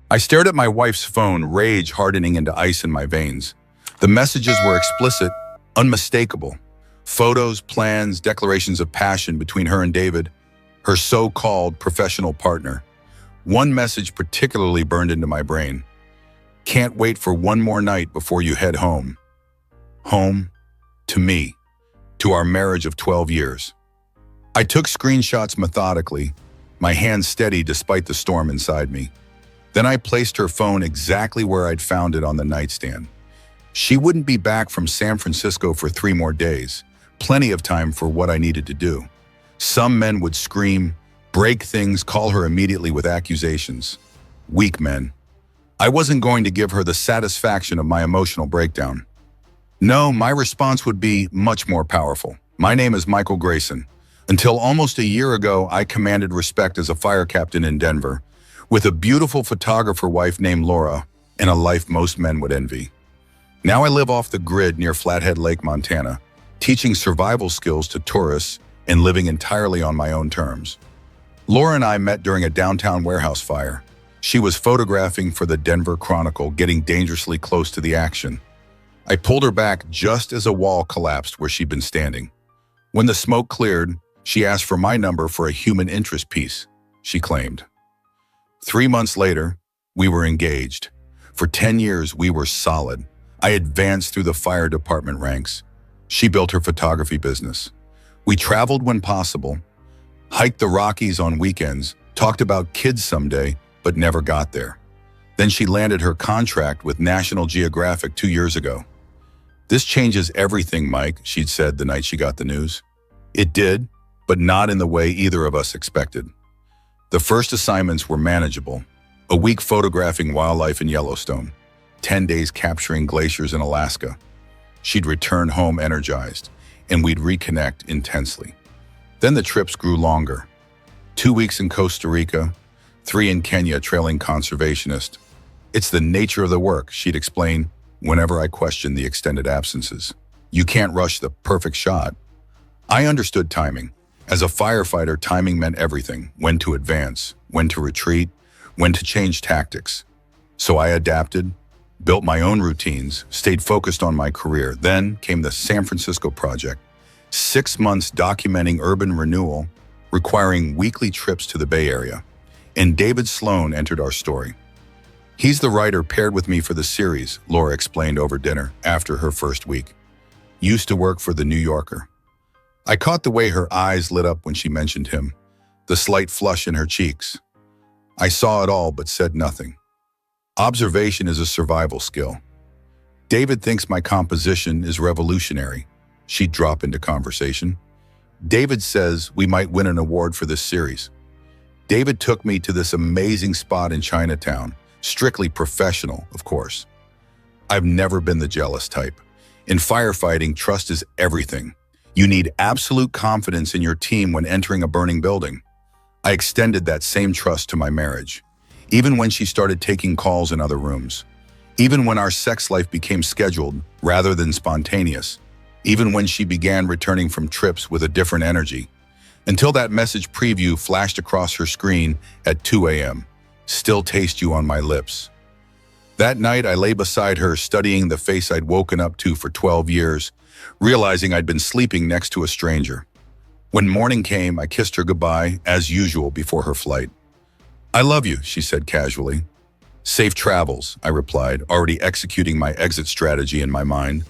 I stared at my wife's phone, rage hardening into ice in my veins. The messages were explicit, unmistakable. Photos, plans, declarations of passion between her and David, her so-called professional partner. One message particularly burned into my brain. Can't wait for one more night before you head home. Home, to me, to our marriage of 12 years. I took screenshots methodically, my hands steady despite the storm inside me. Then I placed her phone exactly where I'd found it on the nightstand. She wouldn't be back from San Francisco for 3 more days, plenty of time for what I needed to do. Some men would scream, break things, call her immediately with accusations. Weak men. I wasn't going to give her the satisfaction of my emotional breakdown. No, my response would be much more powerful. My name is Michael Greyson. Until almost a year ago, I commanded respect as a fire captain in Denver, with a beautiful photographer wife named Lora, and a life most men would envy. Now I live off the grid near Flathead Lake, Montana, teaching survival skills to tourists and living entirely on my own terms. Lora and I met during a downtown warehouse fire. She was photographing for the Denver Chronicle, getting dangerously close to the action. I pulled her back just as a wall collapsed where she'd been standing. When the smoke cleared, she asked for my number for a human interest piece, she claimed. 3 months later, we were engaged. For 10 years, we were solid. I advanced through the fire department ranks. She built her photography business. We traveled when possible, hiked the Rockies on weekends, talked about kids someday, but never got there. Then she landed her contract with National Geographic 2 years ago. This changes everything, Mike, she'd said the night she got the news. It did, but not in the way either of us expected. The first assignments were manageable. A week photographing wildlife in Yellowstone, 10 days capturing glaciers in Alaska. She'd return home energized, and we'd reconnect intensely. Then the trips grew longer. 2 weeks in Costa Rica, 3 in Kenya trailing conservationist. It's the nature of the work, she'd explain whenever I questioned the extended absences. You can't rush the perfect shot. I understood timing. As a firefighter, timing meant everything. When to advance, when to retreat, when to change tactics. So I adapted, built my own routines, stayed focused on my career. Then came the San Francisco project. 6 months documenting urban renewal, requiring weekly trips to the Bay Area. And David Sloan entered our story. He's the writer paired with me for the series, Lora explained over dinner after her first week. Used to work for The New Yorker. I caught the way her eyes lit up when she mentioned him, the slight flush in her cheeks. I saw it all but said nothing. Observation is a survival skill. David thinks my composition is revolutionary. She'd drop into conversation. David says we might win an award for this series. David took me to this amazing spot in Chinatown, strictly professional, of course. I've never been the jealous type. In firefighting, trust is everything. You need absolute confidence in your team when entering a burning building. I extended that same trust to my marriage, even when she started taking calls in other rooms, even when our sex life became scheduled rather than spontaneous, even when she began returning from trips with a different energy, until that message preview flashed across her screen at 2 a.m. Still taste you on my lips. That night, I lay beside her, studying the face I'd woken up to for 12 years, realizing I'd been sleeping next to a stranger. When morning came, I kissed her goodbye, as usual, before her flight. I love you, she said casually. Safe travels, I replied, already executing my exit strategy in my mind.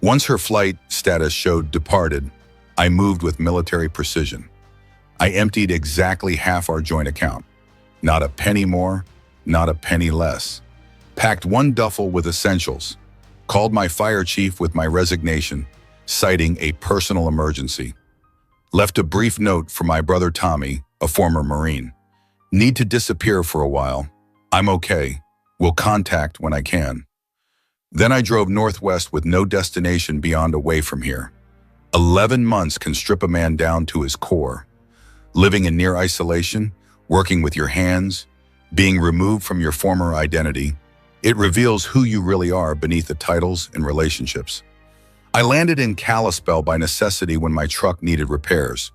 Once her flight status showed departed, I moved with military precision. I emptied exactly half our joint account. Not a penny more, not a penny less. Packed one duffel with essentials. Called my fire chief with my resignation, citing a personal emergency. Left a brief note for my brother Tommy, a former Marine. Need to disappear for a while. I'm okay. Will contact when I can. Then I drove northwest with no destination beyond away from here. 11 months can strip a man down to his core. Living in near isolation, working with your hands, being removed from your former identity, it reveals who you really are beneath the titles and relationships. I landed in Kalispell by necessity when my truck needed repairs.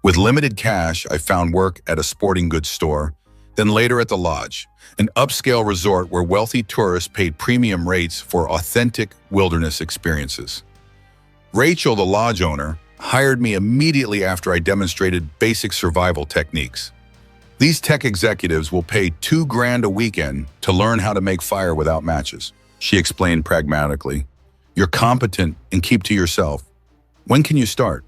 With limited cash, I found work at a sporting goods store, then later at the Lodge, an upscale resort where wealthy tourists paid premium rates for authentic wilderness experiences. Rachel, the lodge owner, hired me immediately after I demonstrated basic survival techniques. These tech executives will pay $2,000 a weekend to learn how to make fire without matches, she explained pragmatically. You're competent and keep to yourself. When can you start?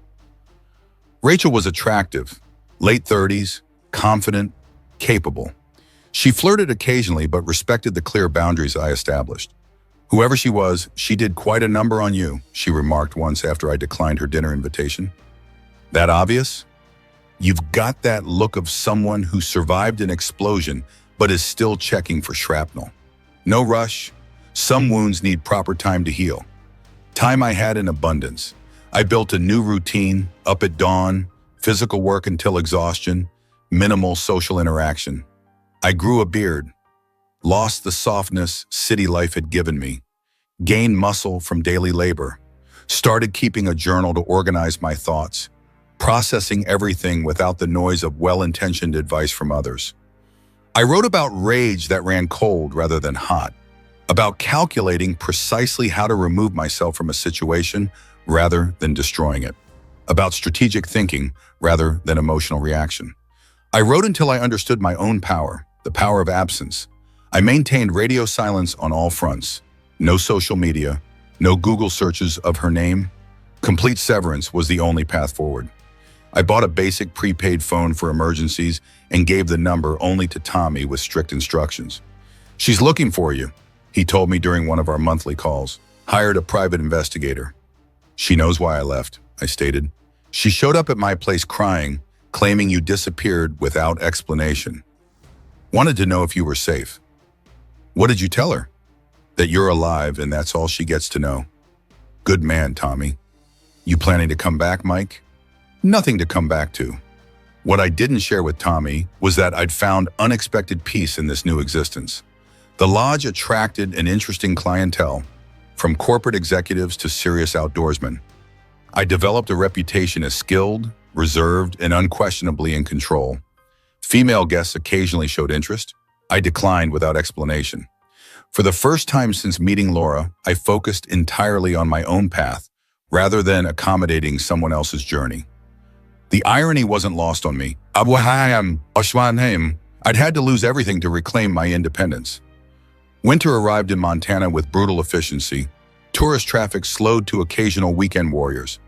Rachel was attractive, late 30s, confident, capable. She flirted occasionally but respected the clear boundaries I established. Whoever she was, she did quite a number on you, she remarked once after I declined her dinner invitation. That obvious? You've got that look of someone who survived an explosion but is still checking for shrapnel. No rush. Some wounds need proper time to heal. Time I had in abundance. I built a new routine, up at dawn, physical work until exhaustion, minimal social interaction. I grew a beard, lost the softness city life had given me, gained muscle from daily labor, started keeping a journal to organize my thoughts, processing everything without the noise of well-intentioned advice from others. I wrote about rage that ran cold rather than hot, about calculating precisely how to remove myself from a situation rather than destroying it, about strategic thinking rather than emotional reaction. I wrote until I understood my own power, the power of absence. I maintained radio silence on all fronts. No social media, no Google searches of her name. Complete severance was the only path forward. I bought a basic prepaid phone for emergencies and gave the number only to Tommy with strict instructions. She's looking for you, he told me during one of our monthly calls. Hired a private investigator. She knows why I left, I stated. She showed up at my place crying, claiming you disappeared without explanation. Wanted to know if you were safe. What did you tell her? That you're alive and that's all she gets to know. Good man, Tommy. You planning to come back, Mike? Nothing to come back to. What I didn't share with Tommy was that I'd found unexpected peace in this new existence. The lodge attracted an interesting clientele, from corporate executives to serious outdoorsmen. I developed a reputation as skilled, reserved, and unquestionably in control. Female guests occasionally showed interest. I declined without explanation. For the first time since meeting Lora, I focused entirely on my own path, rather than accommodating someone else's journey. The irony wasn't lost on me. I'd had to lose everything to reclaim my independence. Winter arrived in Montana with brutal efficiency. Tourist traffic slowed to occasional weekend warriors.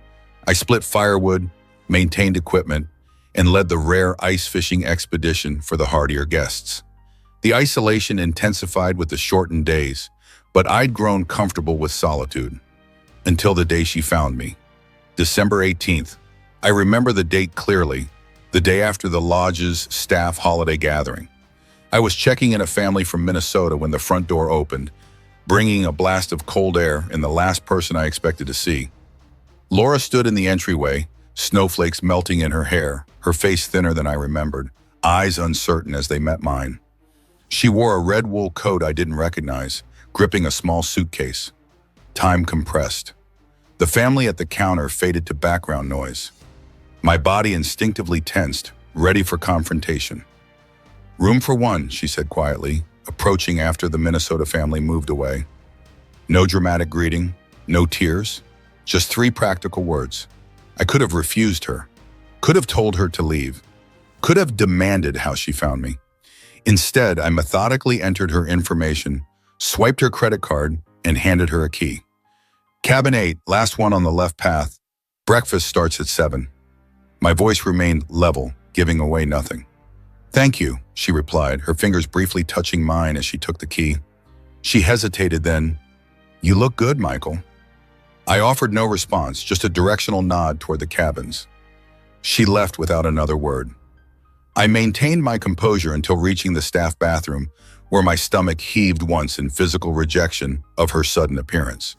I split firewood, maintained equipment, and led the rare ice fishing expedition for the hardier guests. The isolation intensified with the shortened days, but I'd grown comfortable with solitude. Until the day she found me. December 18th. I remember the date clearly, the day after the lodge's staff holiday gathering. I was checking in a family from Minnesota when the front door opened, bringing a blast of cold air and the last person I expected to see. Lora stood in the entryway, snowflakes melting in her hair, her face thinner than I remembered, eyes uncertain as they met mine. She wore a red wool coat I didn't recognize, gripping a small suitcase. Time compressed. The family at the counter faded to background noise. My body instinctively tensed, ready for confrontation. Room for one, she said quietly, approaching after the Minnesota family moved away. No dramatic greeting, no tears, just 3 practical words. I could have refused her, could have told her to leave, could have demanded how she found me. Instead, I methodically entered her information, swiped her credit card, and handed her a key. Cabin 8, last one on the left path. Breakfast starts at 7. My voice remained level, giving away nothing. Thank you, she replied, her fingers briefly touching mine as she took the key. She hesitated then. You look good, Michael. I offered no response, just a directional nod toward the cabins. She left without another word. I maintained my composure until reaching the staff bathroom, where my stomach heaved once in physical rejection of her sudden appearance.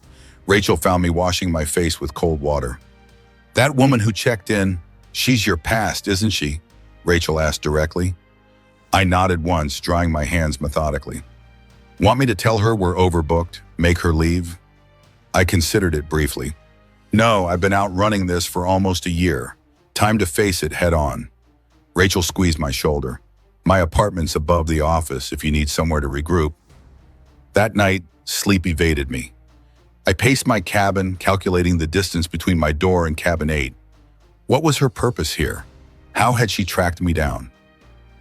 Rachel found me washing my face with cold water. That woman who checked in, she's your past, isn't she? Rachel asked directly. I nodded once, drying my hands methodically. Want me to tell her we're overbooked, make her leave? I considered it briefly. No, I've been out running this for almost a year. Time to face it head on. Rachel squeezed my shoulder. My apartment's above the office if you need somewhere to regroup. That night, sleep evaded me. I paced my cabin, calculating the distance between my door and cabin 8. What was her purpose here? How had she tracked me down?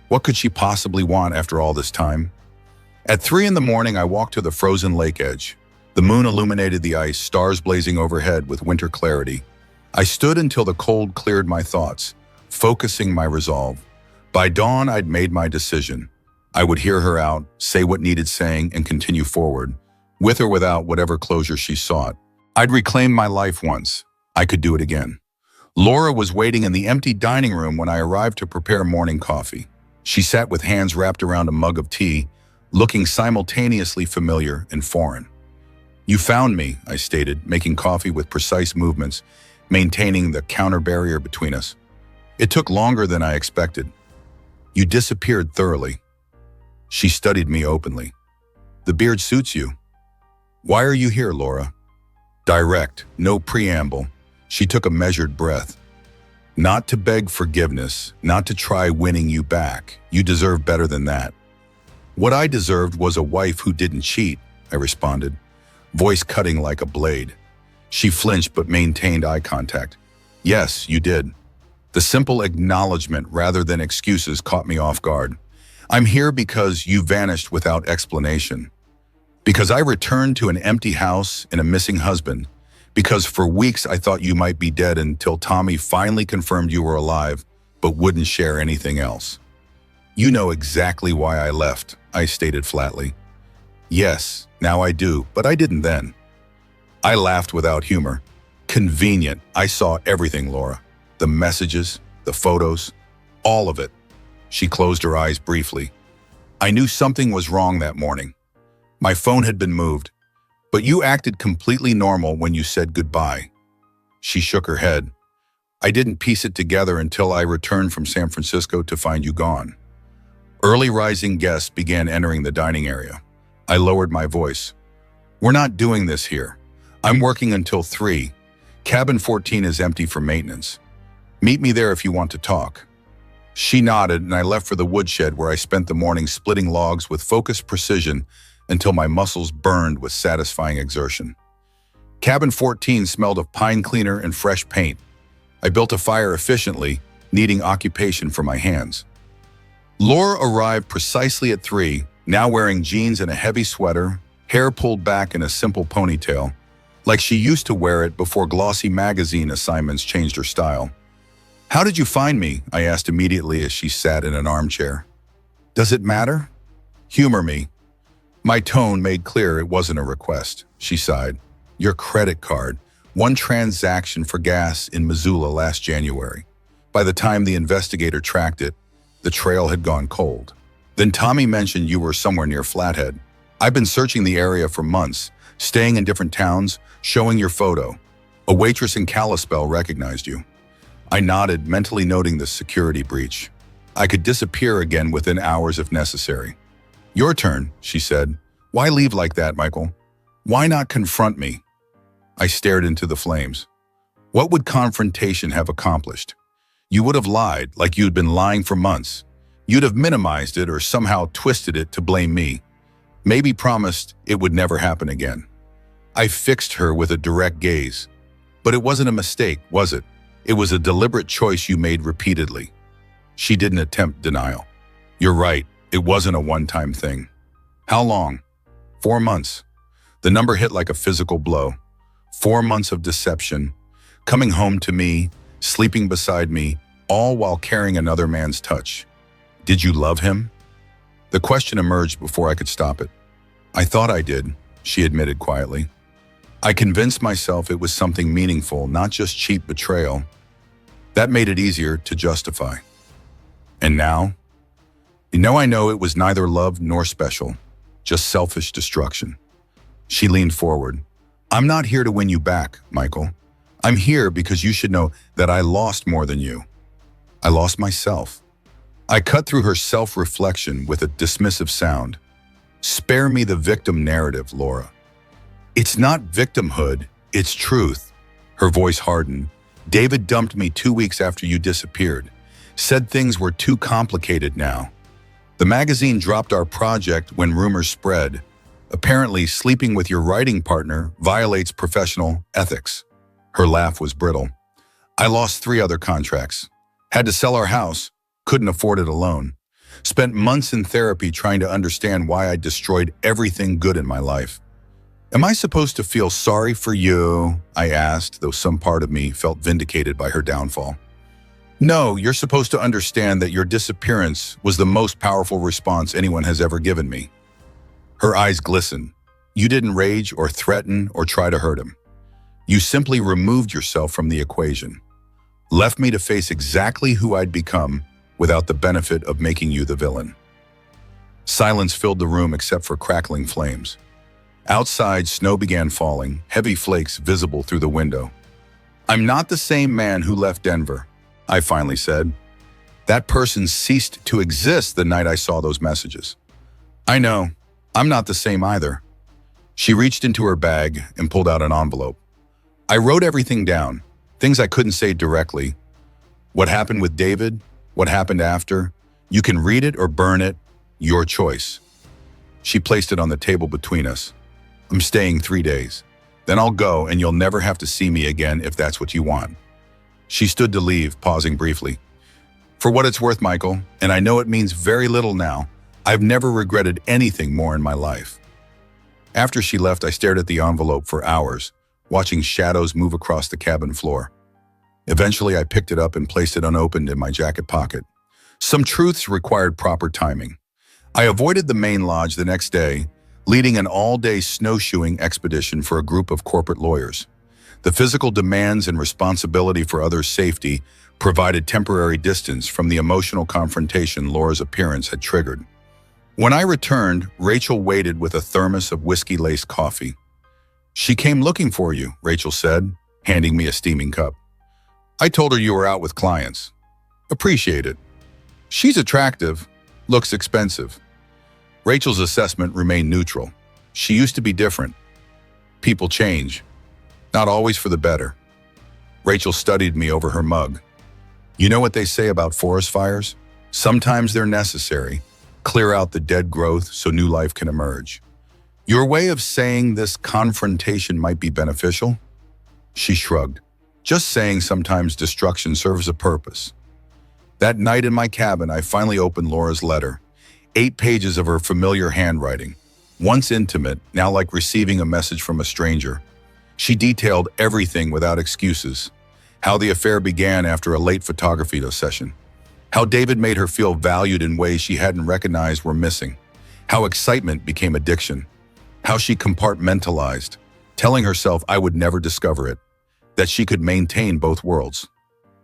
What could she possibly want after all this time? At 3 in the morning, I walked to the frozen lake edge. The moon illuminated the ice, stars blazing overhead with winter clarity. I stood until the cold cleared my thoughts, focusing my resolve. By dawn, I'd made my decision. I would hear her out, say what needed saying, and continue forward, with or without whatever closure she sought. I'd reclaimed my life once. I could do it again. Lora was waiting in the empty dining room when I arrived to prepare morning coffee. She sat with hands wrapped around a mug of tea, looking simultaneously familiar and foreign. "You found me," I stated, making coffee with precise movements, maintaining the counter barrier between us. "It took longer than I expected. You disappeared thoroughly." She studied me openly. "The beard suits you." "Why are you here, Lora?" Direct, no preamble. She took a measured breath. "Not to beg forgiveness, not to try winning you back. You deserve better than that." "What I deserved was a wife who didn't cheat," I responded, voice cutting like a blade. She flinched but maintained eye contact. "Yes, you did." The simple acknowledgement rather than excuses caught me off guard. "I'm here because you vanished without explanation. Because I returned to an empty house and a missing husband. Because for weeks I thought you might be dead until Tommy finally confirmed you were alive, but wouldn't share anything else." "You know exactly why I left," I stated flatly. "Yes, now I do, but I didn't then." I laughed without humor. "Convenient. I saw everything, Lora. The messages, the photos, all of it." She closed her eyes briefly. "I knew something was wrong that morning. My phone had been moved, but you acted completely normal when you said goodbye." She shook her head. "I didn't piece it together until I returned from San Francisco to find you gone." Early rising guests began entering the dining area. I lowered my voice. "We're not doing this here. I'm working until 3. Cabin 14 is empty for maintenance. Meet me there if you want to talk." She nodded, and I left for the woodshed where I spent the morning splitting logs with focused precision until my muscles burned with satisfying exertion. Cabin 14 smelled of pine cleaner and fresh paint. I built a fire efficiently, needing occupation for my hands. Lora arrived precisely at 3, now wearing jeans and a heavy sweater, hair pulled back in a simple ponytail, like she used to wear it before glossy magazine assignments changed her style. "How did you find me?" I asked immediately as she sat in an armchair. "Does it matter?" "Humor me." My tone made clear it wasn't a request. She sighed. "Your credit card. One transaction for gas in Missoula last January. By the time the investigator tracked it, the trail had gone cold. Then Tommy mentioned you were somewhere near Flathead. I've been searching the area for months, staying in different towns, showing your photo. A waitress in Kalispell recognized you." I nodded, mentally noting the security breach. I could disappear again within hours if necessary. "Your turn," she said. "Why leave like that, Michael? Why not confront me?" I stared into the flames. What would confrontation have accomplished? You would have lied like you'd been lying for months. You'd have minimized it or somehow twisted it to blame me. Maybe promised it would never happen again. I fixed her with a direct gaze. "But it wasn't a mistake, was it? It was a deliberate choice you made repeatedly." She didn't attempt denial. "You're right, it wasn't a one-time thing." "How long?" 4 months. The number hit like a physical blow. 4 months of deception, coming home to me, sleeping beside me, all while carrying another man's touch. "Did you love him?" The question emerged before I could stop it. "I thought I did," she admitted quietly. "I convinced myself it was something meaningful, not just cheap betrayal. That made it easier to justify." "And now?" I know it was neither love nor special, just selfish destruction." She leaned forward. "I'm not here to win you back, Michael. I'm here because you should know that I lost more than you. I lost myself." I cut through her self-reflection with a dismissive sound. "Spare me the victim narrative, Lora. It's not victimhood, it's truth." Her voice hardened. "David dumped me 2 weeks after you disappeared. Said things were too complicated now. The magazine dropped our project when rumors spread. Apparently, sleeping with your writing partner violates professional ethics. Her laugh was brittle. I lost 3 other contracts. Had to sell our house. Couldn't afford it alone. Spent months in therapy trying to understand why I destroyed everything good in my life. Am I supposed to feel sorry for you? I asked, though some part of me felt vindicated by her downfall. No, you're supposed to understand that your disappearance was the most powerful response anyone has ever given me. Her eyes glistened. You didn't rage or threaten or try to hurt him. You simply removed yourself from the equation. Left me to face exactly who I'd become without the benefit of making you the villain. Silence filled the room except for crackling flames. Outside, snow began falling, heavy flakes visible through the window. I'm not the same man who left Denver, I finally said. That person ceased to exist the night I saw those messages. I know, I'm not the same either. She reached into her bag and pulled out an envelope. I wrote everything down, things I couldn't say directly. What happened with David, what happened after. You can read it or burn it, your choice. She placed it on the table between us. I'm staying 3 days. Then I'll go and you'll never have to see me again if that's what you want. She stood to leave, pausing briefly. For what it's worth, Michael, and I know it means very little now, I've never regretted anything more in my life. After she left, I stared at the envelope for hours, watching shadows move across the cabin floor. Eventually, I picked it up and placed it unopened in my jacket pocket. Some truths required proper timing. I avoided the main lodge the next day, leading an all-day snowshoeing expedition for a group of corporate lawyers. The physical demands and responsibility for others' safety provided temporary distance from the emotional confrontation Lora's appearance had triggered. When I returned, Rachel waited with a thermos of whiskey-laced coffee. She came looking for you, Rachel said, handing me a steaming cup. I told her you were out with clients. Appreciate it. She's attractive, looks expensive. Rachel's assessment remained neutral. She used to be different. People change, not always for the better. Rachel studied me over her mug. You know what they say about forest fires? Sometimes they're necessary. Clear out the dead growth so new life can emerge. Your way of saying this confrontation might be beneficial? She shrugged. Just saying sometimes destruction serves a purpose. That night in my cabin, I finally opened Lora's letter. 8 pages of her familiar handwriting. Once intimate, now like receiving a message from a stranger. She detailed everything without excuses. How the affair began after a late photography session. How David made her feel valued in ways she hadn't recognized were missing. How excitement became addiction. How she compartmentalized, telling herself I would never discover it. That she could maintain both worlds.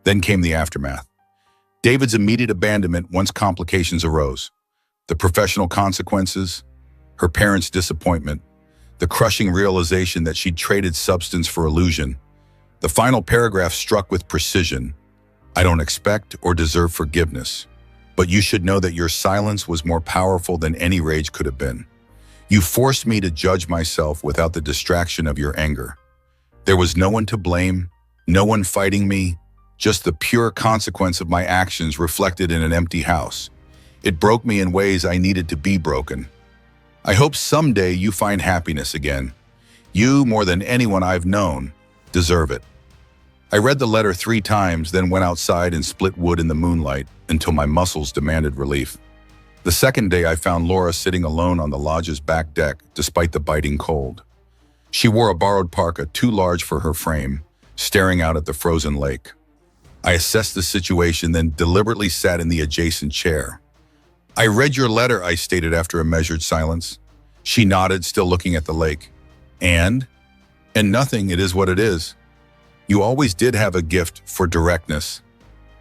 Then came the aftermath. David's immediate abandonment once complications arose. The professional consequences, her parents' disappointment, the crushing realization that she'd traded substance for illusion. The final paragraph struck with precision. I don't expect or deserve forgiveness, but you should know that your silence was more powerful than any rage could have been. You forced me to judge myself without the distraction of your anger. There was no one to blame, no one fighting me, just the pure consequence of my actions reflected in an empty house. It broke me in ways I needed to be broken. I hope someday you find happiness again. You, more than anyone I've known, deserve it. I read the letter 3 times, then went outside and split wood in the moonlight until my muscles demanded relief. The second day, I found Lora sitting alone on the lodge's back deck, despite the biting cold. She wore a borrowed parka too large for her frame, staring out at the frozen lake. I assessed the situation, then deliberately sat in the adjacent chair. I read your letter, I stated after a measured silence. She nodded, still looking at the lake. And nothing, it is what it is. You always did have a gift for directness.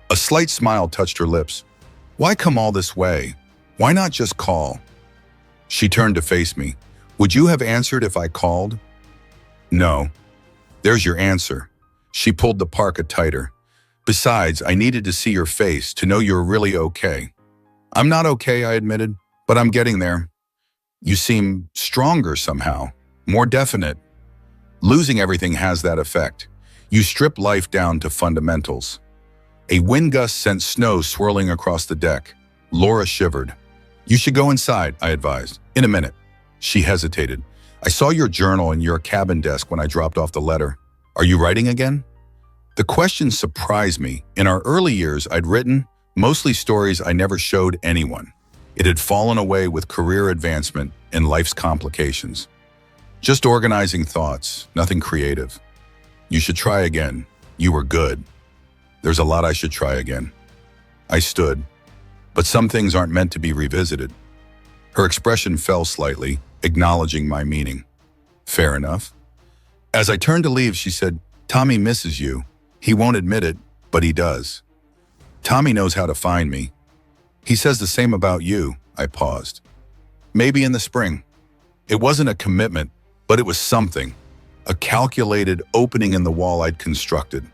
A slight smile touched her lips. Why come all this way? Why not just call? She turned to face me. Would you have answered if I called? No. There's your answer. She pulled the parka tighter. Besides, I needed to see your face to know you're really okay. I'm not okay, I admitted, but I'm getting there. You seem stronger somehow, more definite. Losing everything has that effect. You strip life down to fundamentals. A wind gust sent snow swirling across the deck. Lora shivered. You should go inside, I advised. In a minute. She hesitated. I saw your journal in your cabin desk when I dropped off the letter. Are you writing again? The question surprised me. In our early years, I'd written, mostly stories I never showed anyone. It had fallen away with career advancement and life's complications. Just organizing thoughts, nothing creative. You should try again. You were good. There's a lot I should try again. I stood. But some things aren't meant to be revisited. Her expression fell slightly, acknowledging my meaning. Fair enough. As I turned to leave, she said, Tommy misses you. He won't admit it, but he does. Tommy knows how to find me. He says the same about you. I paused. Maybe in the spring. It wasn't a commitment, but it was something. A calculated opening in the wall I'd constructed.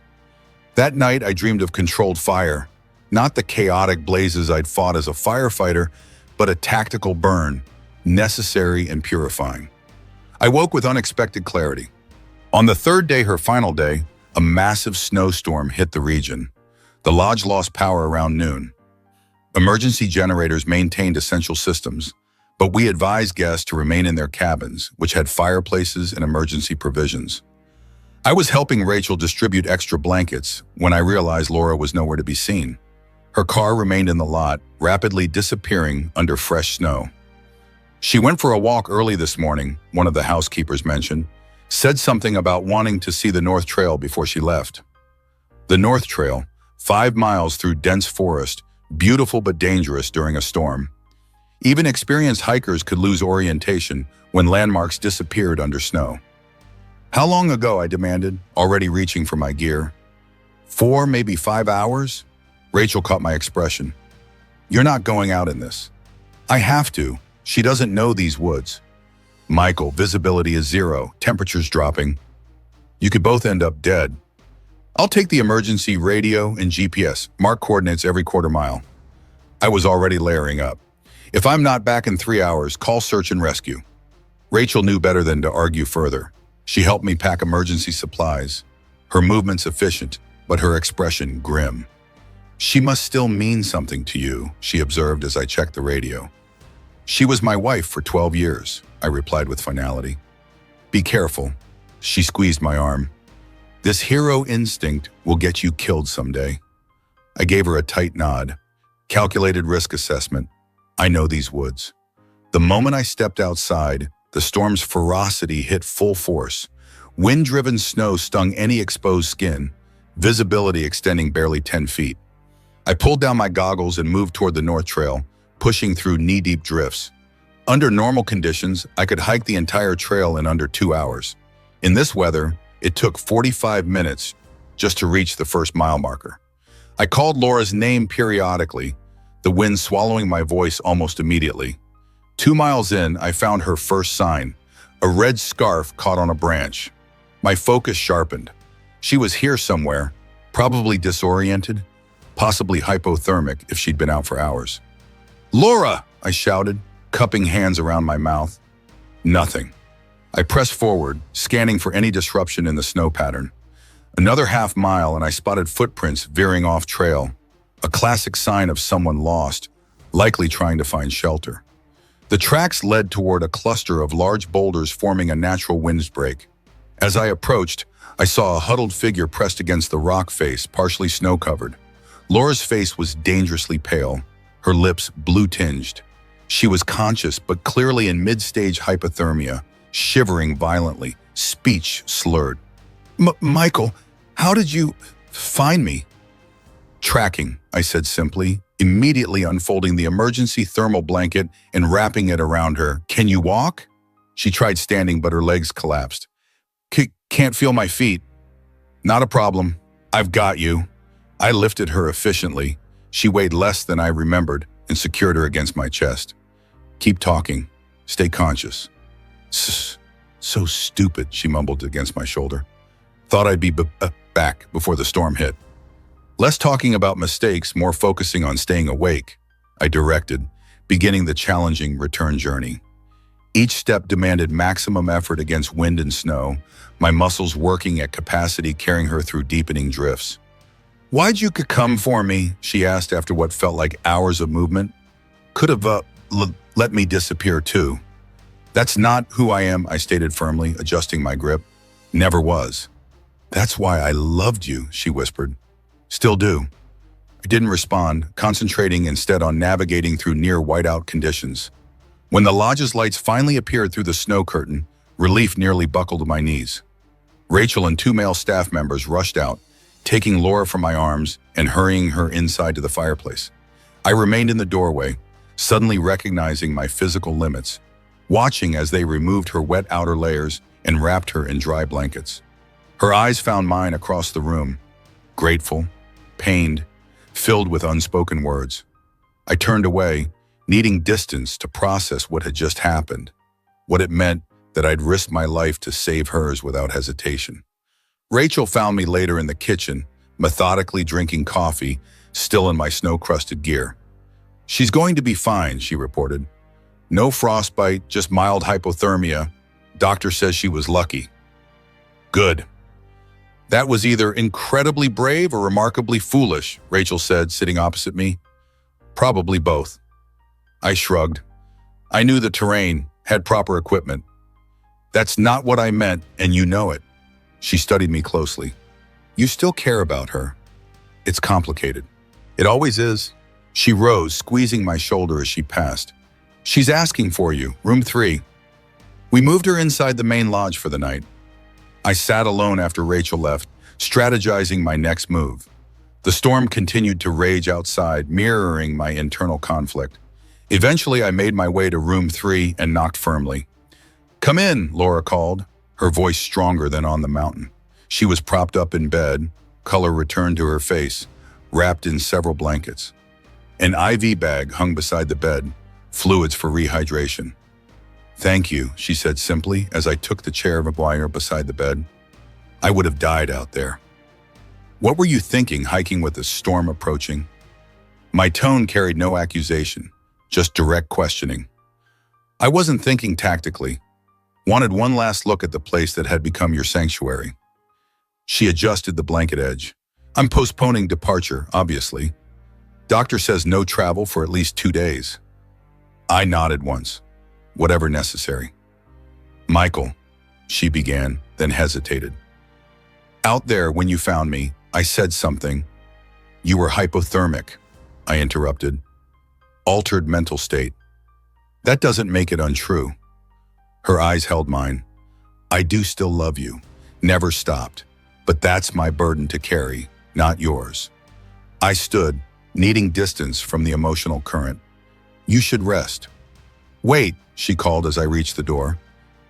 That night, I dreamed of controlled fire. Not the chaotic blazes I'd fought as a firefighter, but a tactical burn, necessary and purifying. I woke with unexpected clarity. On the third day, her final day, a massive snowstorm hit the region. The lodge lost power around noon. Emergency generators maintained essential systems, but we advised guests to remain in their cabins, which had fireplaces and emergency provisions. I was helping Rachel distribute extra blankets when I realized Lora was nowhere to be seen. Her car remained in the lot, rapidly disappearing under fresh snow. She went for a walk early this morning, one of the housekeepers mentioned, said something about wanting to see the North Trail before she left. The North Trail, 5 miles through dense forest, beautiful but dangerous during a storm. Even experienced hikers could lose orientation when landmarks disappeared under snow. How long ago, I demanded, already reaching for my gear. 4, maybe 5 hours? Rachel caught my expression. You're not going out in this. I have to. She doesn't know these woods. Michael, visibility is 0, temperature's dropping. You could both end up dead. I'll take the emergency radio and GPS, mark coordinates every quarter mile. I was already layering up. If I'm not back in 3 hours, call search and rescue. Rachel knew better than to argue further. She helped me pack emergency supplies. Her movements efficient, but her expression grim. She must still mean something to you, she observed as I checked the radio. She was my wife for 12 years, I replied with finality. Be careful. She squeezed my arm. This hero instinct will get you killed someday. I gave her a tight nod. Calculated risk assessment. I know these woods. The moment I stepped outside, the storm's ferocity hit full force. Wind-driven snow stung any exposed skin, visibility extending barely 10 feet. I pulled down my goggles and moved toward the North Trail, pushing through knee-deep drifts. Under normal conditions, I could hike the entire trail in under 2 hours. In this weather, it took 45 minutes just to reach the first mile marker. I called Lora's name periodically, the wind swallowing my voice almost immediately. 2 miles in, I found her first sign, a red scarf caught on a branch. My focus sharpened. She was here somewhere, probably disoriented, possibly hypothermic if she'd been out for hours. Lora, I shouted, cupping hands around my mouth. Nothing. I pressed forward, scanning for any disruption in the snow pattern. Another half mile and I spotted footprints veering off trail, a classic sign of someone lost, likely trying to find shelter. The tracks led toward a cluster of large boulders forming a natural windbreak. As I approached, I saw a huddled figure pressed against the rock face, partially snow-covered. Lora's face was dangerously pale, her lips blue-tinged. She was conscious, but clearly in mid-stage hypothermia, shivering violently, speech slurred. Michael, how did you find me? Tracking, I said simply, immediately unfolding the emergency thermal blanket and wrapping it around her. Can you walk? She tried standing, but her legs collapsed. Can't feel my feet. Not a problem. I've got you. I lifted her efficiently. She weighed less than I remembered and secured her against my chest. Keep talking. Stay conscious. So stupid, she mumbled against my shoulder. Thought I'd be back before the storm hit. Less talking about mistakes, more focusing on staying awake, I directed, beginning the challenging return journey. Each step demanded maximum effort against wind and snow, my muscles working at capacity, carrying her through deepening drifts. Why'd you come for me? She asked after what felt like hours of movement. Could have let me disappear too. That's not who I am, I stated firmly, adjusting my grip. Never was. That's why I loved you, she whispered. Still do. I didn't respond, concentrating instead on navigating through near whiteout conditions. When the lodge's lights finally appeared through the snow curtain, relief nearly buckled my knees. Rachel and 2 male staff members rushed out, taking Lora from my arms and hurrying her inside to the fireplace. I remained in the doorway, suddenly recognizing my physical limits, watching as they removed her wet outer layers and wrapped her in dry blankets. Her eyes found mine across the room, grateful, pained, filled with unspoken words. I turned away, needing distance to process what had just happened, what it meant that I'd risked my life to save hers without hesitation. Rachel found me later in the kitchen, methodically drinking coffee, still in my snow-crusted gear. She's going to be fine, she reported. No frostbite, just mild hypothermia. Doctor says she was lucky. Good. That was either incredibly brave or remarkably foolish, Rachel said, sitting opposite me. Probably both. I shrugged. I knew the terrain, had proper equipment. That's not what I meant, and you know it. She studied me closely. You still care about her. It's complicated. It always is. She rose, squeezing my shoulder as she passed. She's asking for you, room 3. We moved her inside the main lodge for the night. I sat alone after Rachel left, strategizing my next move. The storm continued to rage outside, mirroring my internal conflict. Eventually, I made my way to room 3 and knocked firmly. Come in, Lora called, her voice stronger than on the mountain. She was propped up in bed, color returned to her face, wrapped in several blankets. An IV bag hung beside the bed, fluids for rehydration. Thank you, she said simply as I took the chair of a wire beside the bed. I would have died out there. What were you thinking hiking with the storm approaching? My tone carried no accusation, just direct questioning. I wasn't thinking tactically. Wanted one last look at the place that had become your sanctuary. She adjusted the blanket edge. I'm postponing departure, obviously. Doctor says no travel for at least 2 days. I nodded once. Whatever necessary. Michael, she began, then hesitated. Out there, when you found me, I said something. You were hypothermic, I interrupted. Altered mental state. That doesn't make it untrue. Her eyes held mine. I do still love you, never stopped, but that's my burden to carry, not yours. I stood, needing distance from the emotional current. You should rest. Wait, she called as I reached the door.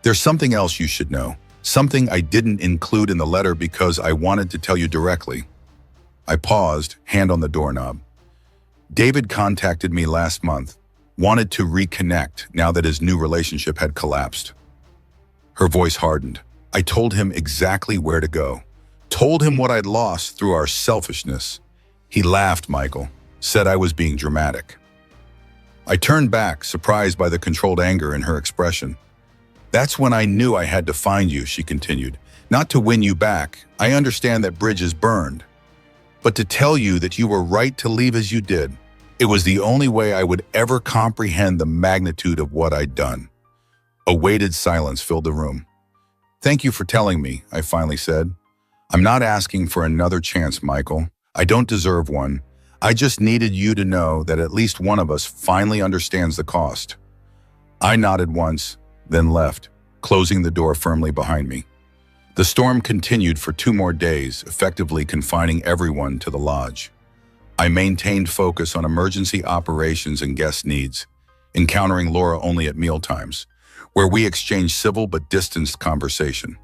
There's something else you should know, something I didn't include in the letter because I wanted to tell you directly. I paused, hand on the doorknob. David contacted me last month, wanted to reconnect now that his new relationship had collapsed. Her voice hardened. I told him exactly where to go, told him what I'd lost through our selfishness. He laughed, Michael, said I was being dramatic. I turned back, surprised by the controlled anger in her expression. That's when I knew I had to find you, she continued. Not to win you back. I understand that bridges burned. But to tell you that you were right to leave as you did. It was the only way I would ever comprehend the magnitude of what I'd done. A weighted silence filled the room. Thank you for telling me, I finally said. I'm not asking for another chance, Michael. I don't deserve one. I just needed you to know that at least one of us finally understands the cost. I nodded once, then left, closing the door firmly behind me. The storm continued for 2 more days, effectively confining everyone to the lodge. I maintained focus on emergency operations and guest needs, encountering Lora only at mealtimes, where we exchanged civil but distanced conversation.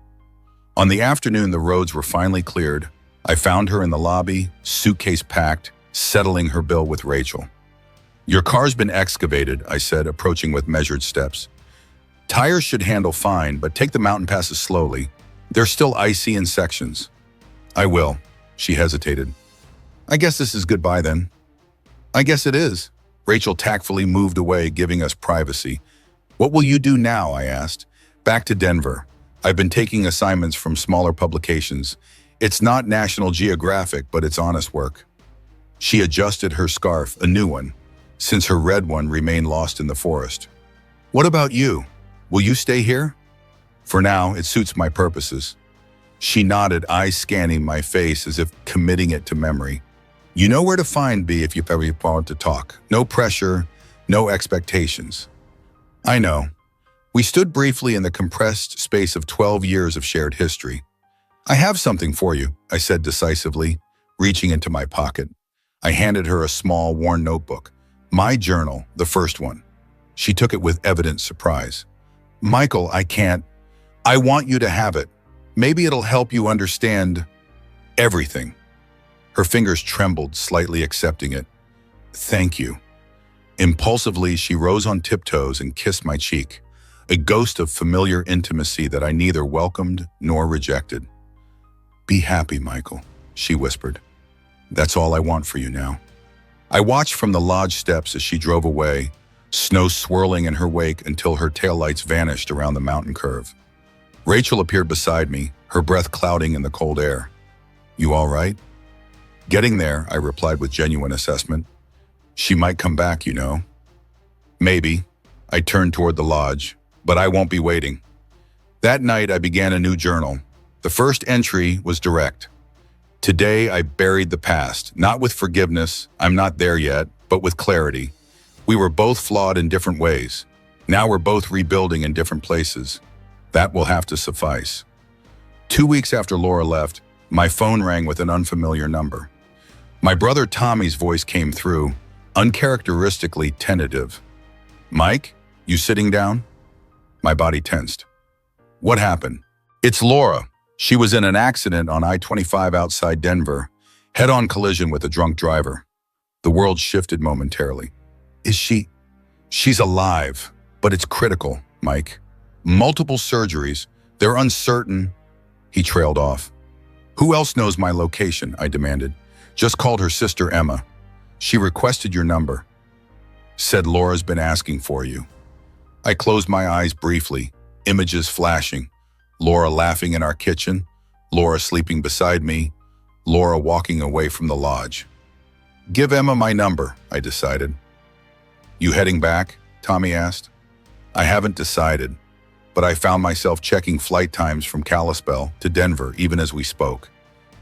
On the afternoon the roads were finally cleared, I found her in the lobby, suitcase packed, settling her bill with Rachel. Your car's been excavated, I said, approaching with measured steps. Tires should handle fine, but take the mountain passes slowly. They're still icy in sections. I will, she hesitated. I guess this is goodbye then. I guess it is. Rachel tactfully moved away, giving us privacy. What will you do now, I asked. Back to Denver. I've been taking assignments from smaller publications. It's not National Geographic, but it's honest work. She adjusted her scarf, a new one, since her red one remained lost in the forest. What about you? Will you stay here? For now, it suits my purposes. She nodded, eyes scanning my face as if committing it to memory. You know where to find me if you ever want to talk. No pressure, no expectations. I know. We stood briefly in the compressed space of 12 years of shared history. I have something for you, I said decisively, reaching into my pocket. I handed her a small, worn notebook. My journal, the first one. She took it with evident surprise. Michael, I can't. I want you to have it. Maybe it'll help you understand everything. Her fingers trembled, slightly accepting it. Thank you. Impulsively, she rose on tiptoes and kissed my cheek, a ghost of familiar intimacy that I neither welcomed nor rejected. Be happy, Michael, she whispered. That's all I want for you now. I watched from the lodge steps as she drove away, snow swirling in her wake until her taillights vanished around the mountain curve. Rachel appeared beside me, her breath clouding in the cold air. You all right? Getting there, I replied with genuine assessment. She might come back, you know. Maybe. I turned toward the lodge, but I won't be waiting. That night, I began a new journal. The first entry was direct. Today, I buried the past, not with forgiveness, I'm not there yet, but with clarity. We were both flawed in different ways. Now we're both rebuilding in different places. That will have to suffice. 2 weeks after Lora left, my phone rang with an unfamiliar number. My brother Tommy's voice came through, uncharacteristically tentative. Mike, you sitting down? My body tensed. What happened? It's Lora. She was in an accident on I-25 outside Denver, head-on collision with a drunk driver. The world shifted momentarily. Is she? She's alive, but it's critical, Mike. Multiple surgeries. They're uncertain. He trailed off. Who else knows my location? I demanded. Just called her sister Emma. She requested your number. Said Laura's been asking for you. I closed my eyes briefly, images flashing. Lora laughing in our kitchen, Lora sleeping beside me, Lora walking away from the lodge. Give Emma my number, I decided. You heading back? Tommy asked. I haven't decided, but I found myself checking flight times from Kalispell to Denver even as we spoke.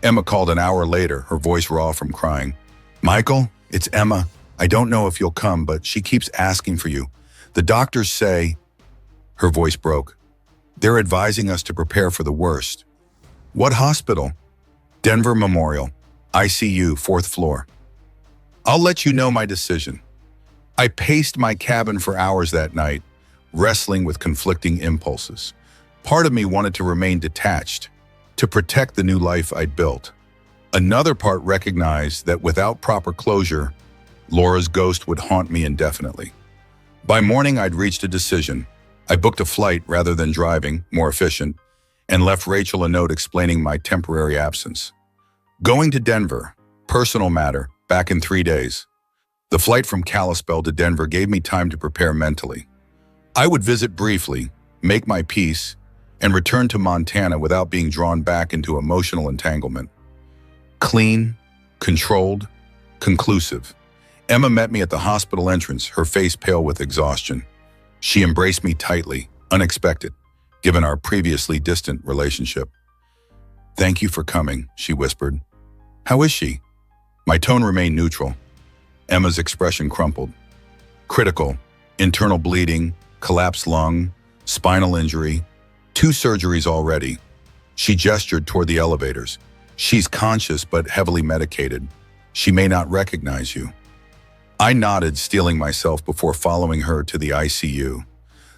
Emma called an hour later, her voice raw from crying. Michael, it's Emma. I don't know if you'll come, but she keeps asking for you. The doctors say... Her voice broke. They're advising us to prepare for the worst. What hospital? Denver Memorial, ICU, 4th floor. I'll let you know my decision. I paced my cabin for hours that night, wrestling with conflicting impulses. Part of me wanted to remain detached, to protect the new life I'd built. Another part recognized that without proper closure, Laura's ghost would haunt me indefinitely. By morning, I'd reached a decision. I booked a flight rather than driving, more efficient, and left Rachel a note explaining my temporary absence. Going to Denver, personal matter, back in 3 days. The flight from Kalispell to Denver gave me time to prepare mentally. I would visit briefly, make my peace, and return to Montana without being drawn back into emotional entanglement. Clean, controlled, conclusive. Emma met me at the hospital entrance, her face pale with exhaustion. She embraced me tightly, unexpected, given our previously distant relationship. Thank you for coming, she whispered. How is she? My tone remained neutral. Emma's expression crumpled. Critical, internal bleeding, collapsed lung, spinal injury, 2 surgeries already. She gestured toward the elevators. She's conscious but heavily medicated. She may not recognize you. I nodded, steeling myself before following her to the ICU.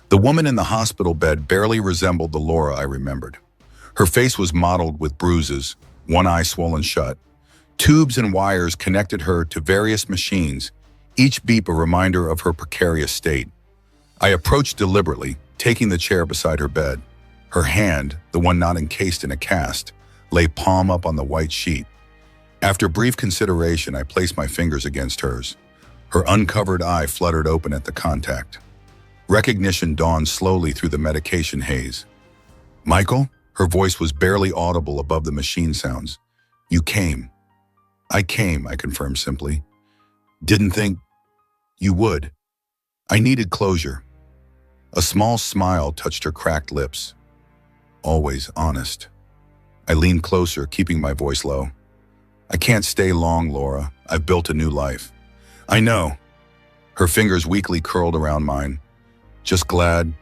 The woman in the hospital bed barely resembled the Lora I remembered. Her face was mottled with bruises, one eye swollen shut. Tubes and wires connected her to various machines, each beep a reminder of her precarious state. I approached deliberately, taking the chair beside her bed. Her hand, the one not encased in a cast, lay palm up on the white sheet. After brief consideration, I placed my fingers against hers. Her uncovered eye fluttered open at the contact. Recognition dawned slowly through the medication haze. Michael? Her voice was barely audible above the machine sounds. You came. I came, I confirmed simply. Didn't think... You would. I needed closure. A small smile touched her cracked lips. Always honest. I leaned closer, keeping my voice low. I can't stay long, Lora. I've built a new life. I know. Her fingers weakly curled around mine. Just glad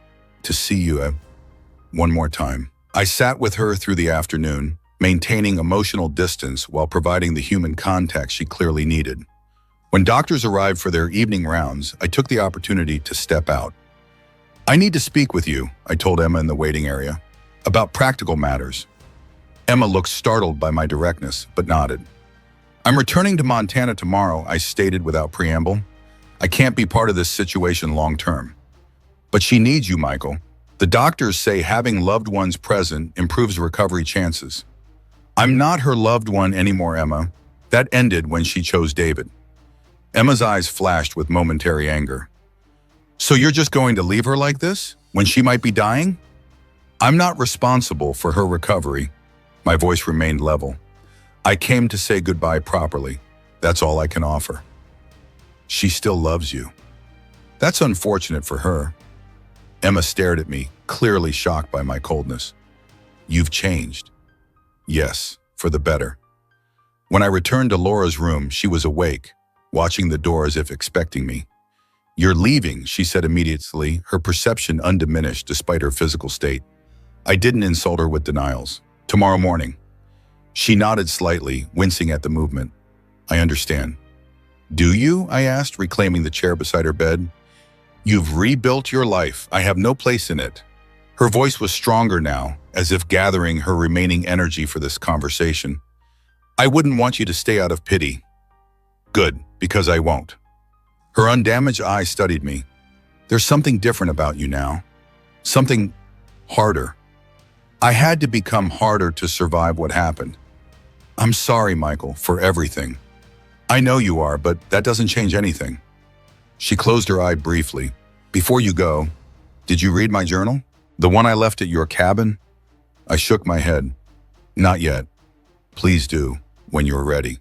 to see you one more time. I sat with her through the afternoon, maintaining emotional distance while providing the human contact she clearly needed. When doctors arrived for their evening rounds, I took the opportunity to step out. I need to speak with you, I told Emma in the waiting area, about practical matters. Emma looked startled by my directness, but nodded. I'm returning to Montana tomorrow, I stated without preamble. I can't be part of this situation long term. But she needs you, Michael. The doctors say having loved ones present improves recovery chances. I'm not her loved one anymore, Emma. That ended when she chose David. Emma's eyes flashed with momentary anger. So you're just going to leave her like this, when she might be dying? I'm not responsible for her recovery. My voice remained level. I came to say goodbye properly. That's all I can offer. She still loves you. That's unfortunate for her. Emma stared at me, clearly shocked by my coldness. You've changed. Yes, for the better. When I returned to Lora's room, she was awake, watching the door as if expecting me. You're leaving, she said immediately, her perception undiminished despite her physical state. I didn't insult her with denials. Tomorrow morning. She nodded slightly, wincing at the movement. I understand. Do you? I asked, reclaiming the chair beside her bed. You've rebuilt your life. I have no place in it. Her voice was stronger now, as if gathering her remaining energy for this conversation. I wouldn't want you to stay out of pity. Good, because I won't. Her undamaged eyes studied me. There's something different about you now. Something harder. I had to become harder to survive what happened. I'm sorry, Michael, for everything. I know you are, but that doesn't change anything. She closed her eye briefly. Before you go, did you read my journal? The one I left at your cabin? I shook my head. Not yet. Please do, when you're ready.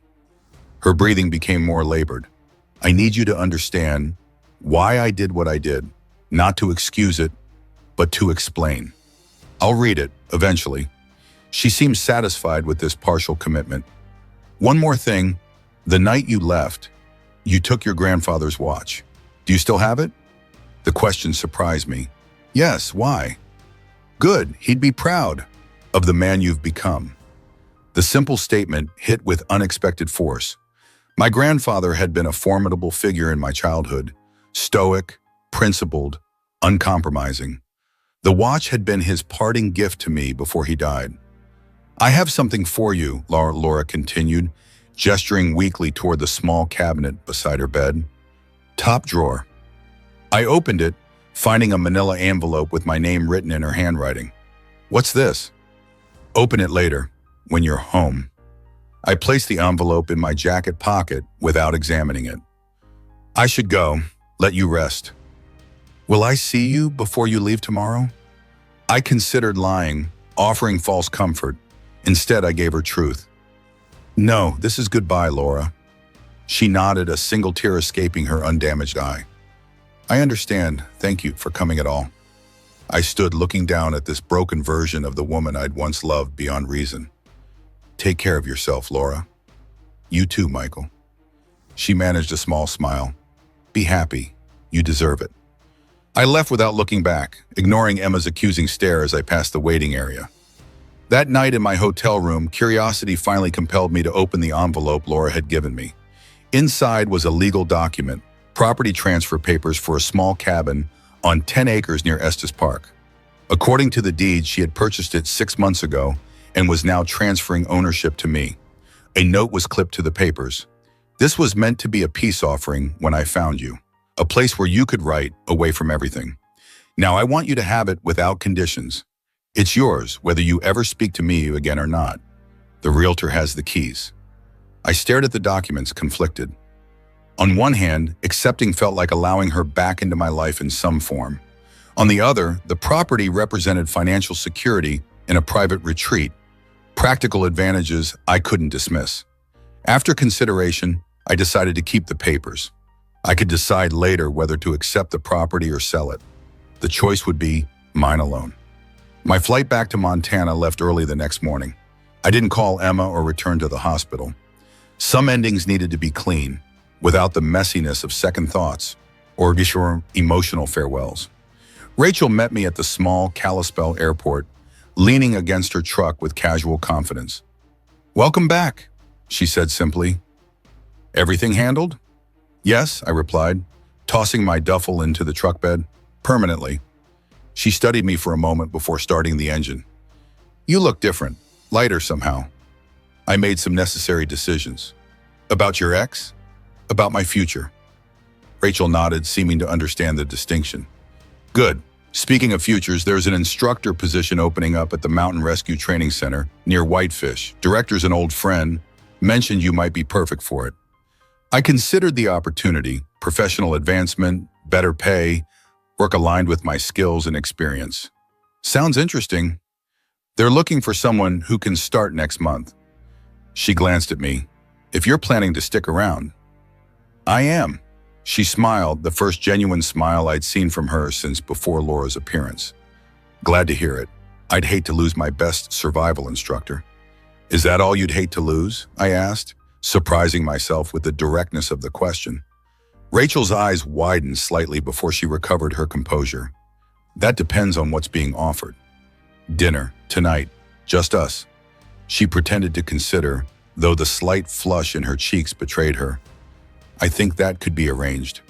Her breathing became more labored. I need you to understand why I did what I did, not to excuse it, but to explain. I'll read it, eventually. She seemed satisfied with this partial commitment. One more thing. The night you left, you took your grandfather's watch. Do you still have it? The question surprised me. Yes, why? Good, he'd be proud of the man you've become. The simple statement hit with unexpected force. My grandfather had been a formidable figure in my childhood, stoic, principled, uncompromising. The watch had been his parting gift to me before he died. I have something for you, Lora continued, gesturing weakly toward the small cabinet beside her bed. Top drawer. I opened it, finding a manila envelope with my name written in her handwriting. What's this? Open it later, when you're home. I placed the envelope in my jacket pocket without examining it. I should go, let you rest. Will I see you before you leave tomorrow? I considered lying, offering false comfort. Instead, I gave her truth. No, this is goodbye, Lora. She nodded, a single tear escaping her undamaged eye. I understand. Thank you for coming at all. I stood looking down at this broken version of the woman I'd once loved beyond reason. Take care of yourself, Lora. You too, Michael. She managed a small smile. Be happy. You deserve it. I left without looking back, ignoring Emma's accusing stare as I passed the waiting area. That night in my hotel room, curiosity finally compelled me to open the envelope Lora had given me. Inside was a legal document, property transfer papers for a small cabin on 10 acres near Estes Park. According to the deed, she had purchased it 6 months ago and was now transferring ownership to me. A note was clipped to the papers. This was meant to be a peace offering when I found you, a place where you could write away from everything. Now I want you to have it without conditions. It's yours, whether you ever speak to me again or not. The realtor has the keys. I stared at the documents, conflicted. On one hand, accepting felt like allowing her back into my life in some form. On the other, the property represented financial security in a private retreat, practical advantages I couldn't dismiss. After consideration, I decided to keep the papers. I could decide later whether to accept the property or sell it. The choice would be mine alone. My flight back to Montana left early the next morning. I didn't call Emma or return to the hospital. Some endings needed to be clean, without the messiness of second thoughts or emotional farewells. Rachel met me at the small Kalispell airport, leaning against her truck with casual confidence. "Welcome back," she said simply. "Everything handled?" "Yes," I replied, tossing my duffel into the truck bed, permanently. She studied me for a moment before starting the engine. "You look different, lighter somehow." I made some necessary decisions. "About your ex?" "About my future." Rachel nodded, seeming to understand the distinction. "Good. Speaking of futures, there's an instructor position opening up at the Mountain Rescue Training Center near Whitefish. Director's an old friend, mentioned you might be perfect for it." I considered the opportunity, professional advancement, better pay, work aligned with my skills and experience. "Sounds interesting. They're looking for someone who can start next month." She glanced at me. "If you're planning to stick around." "I am." She smiled, the first genuine smile I'd seen from her since before Lora's appearance. "Glad to hear it. I'd hate to lose my best survival instructor." "Is that all you'd hate to lose?" I asked, surprising myself with the directness of the question. Rachel's eyes widened slightly before she recovered her composure. "That depends on what's being offered." "Dinner, tonight, just us." She pretended to consider, though the slight flush in her cheeks betrayed her. "I think that could be arranged."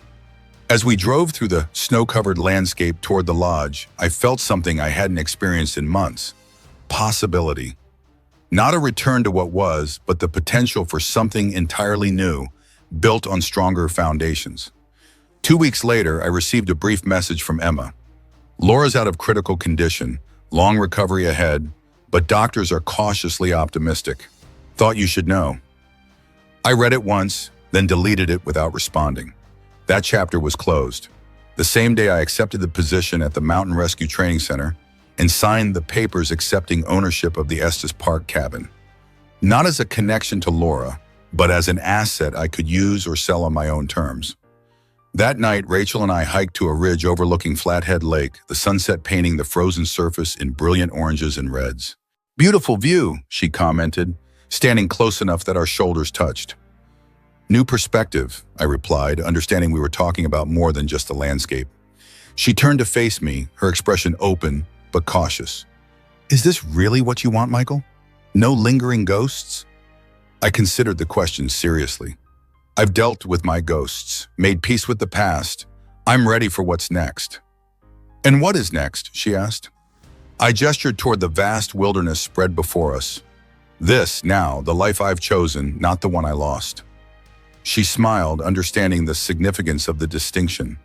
As we drove through the snow-covered landscape toward the lodge, I felt something I hadn't experienced in months. Possibility. Not a return to what was, but the potential for something entirely new, built on stronger foundations. 2 weeks later, I received a brief message from Emma. "Lora's out of critical condition, long recovery ahead, but doctors are cautiously optimistic. Thought you should know." I read it once, then deleted it without responding. That chapter was closed. The same day I accepted the position at the Mountain Rescue Training Center and signed the papers accepting ownership of the Estes Park cabin. Not as a connection to Lora, but as an asset I could use or sell on my own terms. That night, Rachel and I hiked to a ridge overlooking Flathead Lake, the sunset painting the frozen surface in brilliant oranges and reds. "Beautiful view," she commented, standing close enough that our shoulders touched. "New perspective," I replied, understanding we were talking about more than just the landscape. She turned to face me, her expression open but cautious. "Is this really what you want, Michael? No lingering ghosts?" I considered the question seriously. "I've dealt with my ghosts, made peace with the past. I'm ready for what's next." "And what is next?" she asked. I gestured toward the vast wilderness spread before us. "This, now, the life I've chosen, not the one I lost." She smiled, understanding the significance of the distinction.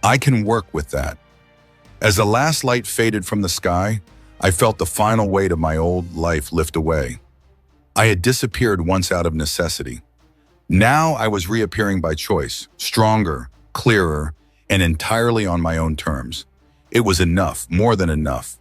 "I can work with that." As the last light faded from the sky, I felt the final weight of my old life lift away. I had disappeared once out of necessity. Now I was reappearing by choice, stronger, clearer, and entirely on my own terms. It was enough, more than enough.